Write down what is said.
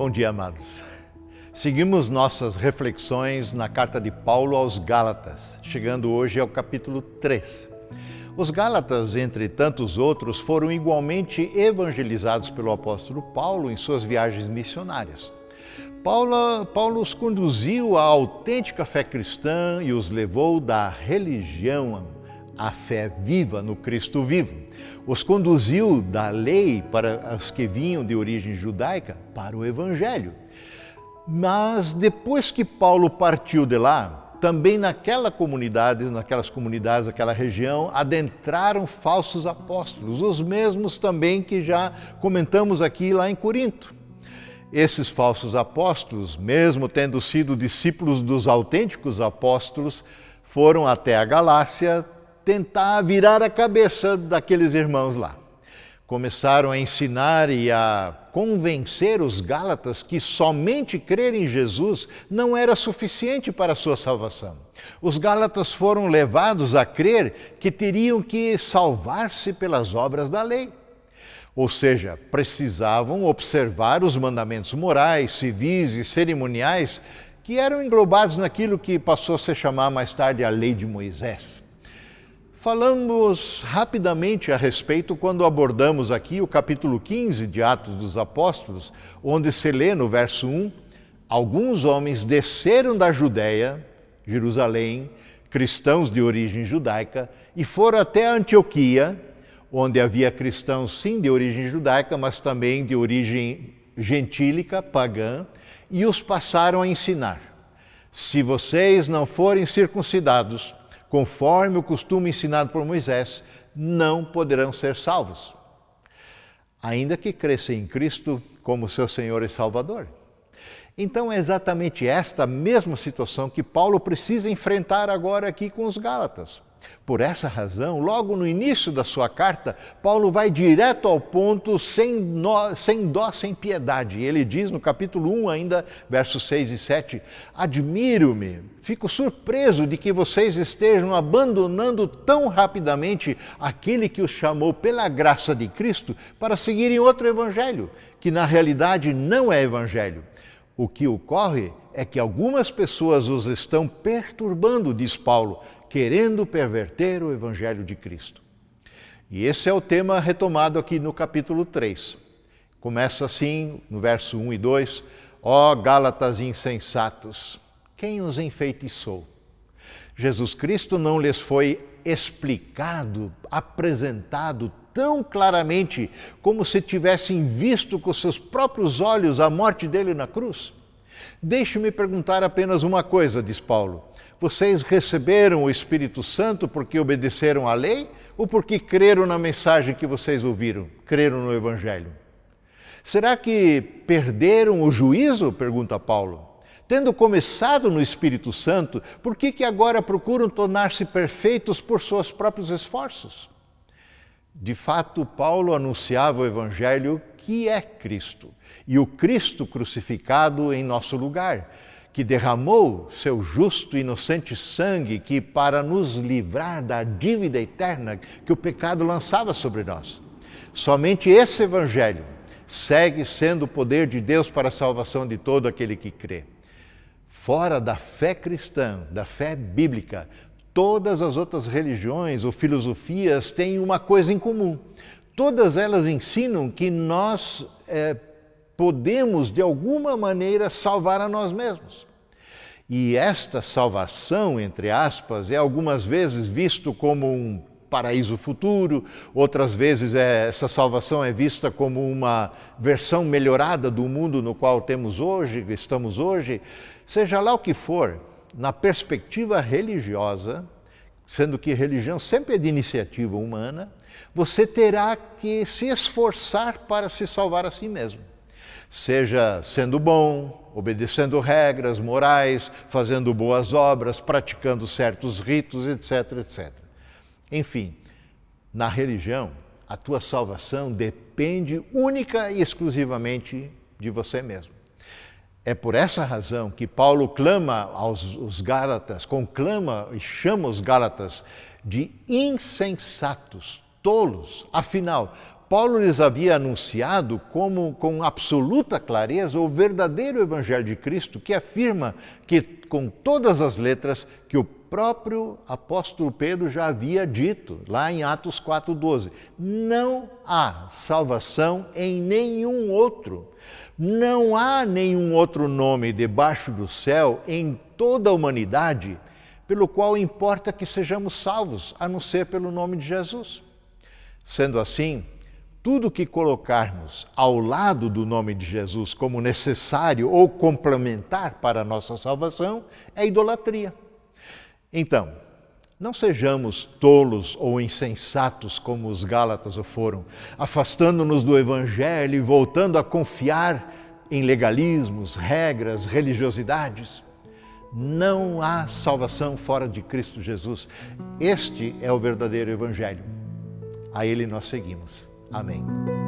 Bom dia, amados. Seguimos nossas reflexões na carta de Paulo aos Gálatas, chegando hoje ao capítulo 3. Os Gálatas, entre tantos outros, foram igualmente evangelizados pelo apóstolo Paulo em suas viagens missionárias. Paulo os conduziu à autêntica fé cristã e os levou da religião à fé viva no Cristo vivo. Os conduziu da lei para os que vinham de origem judaica para o Evangelho. Mas depois que Paulo partiu de lá, também naquelas comunidades, naquela região, adentraram falsos apóstolos, os mesmos também que já comentamos aqui lá em Corinto. Esses falsos apóstolos, mesmo tendo sido discípulos dos autênticos apóstolos, foram até a Galácia tentar virar a cabeça daqueles irmãos lá. Começaram a ensinar e a convencer os Gálatas que somente crer em Jesus não era suficiente para a sua salvação. Os Gálatas foram levados a crer que teriam que salvar-se pelas obras da lei. Ou seja, precisavam observar os mandamentos morais, civis e cerimoniais que eram englobados naquilo que passou a se chamar mais tarde a Lei de Moisés. Falamos rapidamente a respeito quando abordamos aqui o capítulo 15 de Atos dos Apóstolos, onde se lê no verso 1, alguns homens desceram da Judéia, Jerusalém, cristãos de origem judaica, e foram até Antioquia, onde havia cristãos sim de origem judaica, mas também de origem gentílica, pagã, e os passaram a ensinar: se vocês não forem circuncidados, conforme o costume ensinado por Moisés, não poderão ser salvos, ainda que cresçam em Cristo como seu Senhor e Salvador. Então é exatamente esta mesma situação que Paulo precisa enfrentar agora aqui com os Gálatas. Por essa razão, logo no início da sua carta, Paulo vai direto ao ponto, sem dó, sem piedade. Ele diz no capítulo 1 ainda, versos 6 e 7, admiro-me, fico surpreso de que vocês estejam abandonando tão rapidamente aquele que os chamou pela graça de Cristo para seguirem outro evangelho, que na realidade não é evangelho. O que ocorre é que algumas pessoas os estão perturbando, diz Paulo, querendo perverter o Evangelho de Cristo. E esse é o tema retomado aqui no capítulo 3. Começa assim, no verso 1 e 2, ó Gálatas insensatos, quem os enfeitiçou? Jesus Cristo não lhes foi explicado, apresentado tão claramente como se tivessem visto com seus próprios olhos a morte dele na cruz? Deixe-me perguntar apenas uma coisa, diz Paulo. Vocês receberam o Espírito Santo porque obedeceram à lei ou porque creram na mensagem que vocês ouviram, creram no Evangelho? Será que perderam o juízo? Pergunta Paulo. Tendo começado no Espírito Santo, por que agora procuram tornar-se perfeitos por seus próprios esforços? De fato, Paulo anunciava o Evangelho que é Cristo, e o Cristo crucificado em nosso lugar, que derramou seu justo e inocente sangue que para nos livrar da dívida eterna que o pecado lançava sobre nós. Somente esse Evangelho segue sendo o poder de Deus para a salvação de todo aquele que crê. Fora da fé cristã, da fé bíblica, todas as outras religiões ou filosofias têm uma coisa em comum. Todas elas ensinam que nós podemos, de alguma maneira, salvar a nós mesmos. E esta salvação, entre aspas, é algumas vezes visto como um paraíso futuro, outras vezes essa salvação é vista como uma versão melhorada do mundo no qual estamos hoje. Seja lá o que for, na perspectiva religiosa, sendo que religião sempre é de iniciativa humana, você terá que se esforçar para se salvar a si mesmo. Seja sendo bom, obedecendo regras morais, fazendo boas obras, praticando certos ritos, etc, etc. Enfim, na religião, a tua salvação depende única e exclusivamente de você mesmo. É por essa razão que Paulo clama aos Gálatas, conclama e chama os Gálatas de insensatos, tolos. Afinal, Paulo lhes havia anunciado com absoluta clareza o verdadeiro Evangelho de Cristo, que afirma que, com todas as letras, que o próprio apóstolo Pedro já havia dito, lá em Atos 4,12. Não há salvação em nenhum outro. Não há nenhum outro nome debaixo do céu em toda a humanidade pelo qual importa que sejamos salvos, a não ser pelo nome de Jesus. Sendo assim, tudo que colocarmos ao lado do nome de Jesus como necessário ou complementar para a nossa salvação é idolatria. Então, não sejamos tolos ou insensatos como os Gálatas o foram, afastando-nos do Evangelho e voltando a confiar em legalismos, regras, religiosidades. Não há salvação fora de Cristo Jesus. Este é o verdadeiro Evangelho. A Ele nós seguimos. Amém.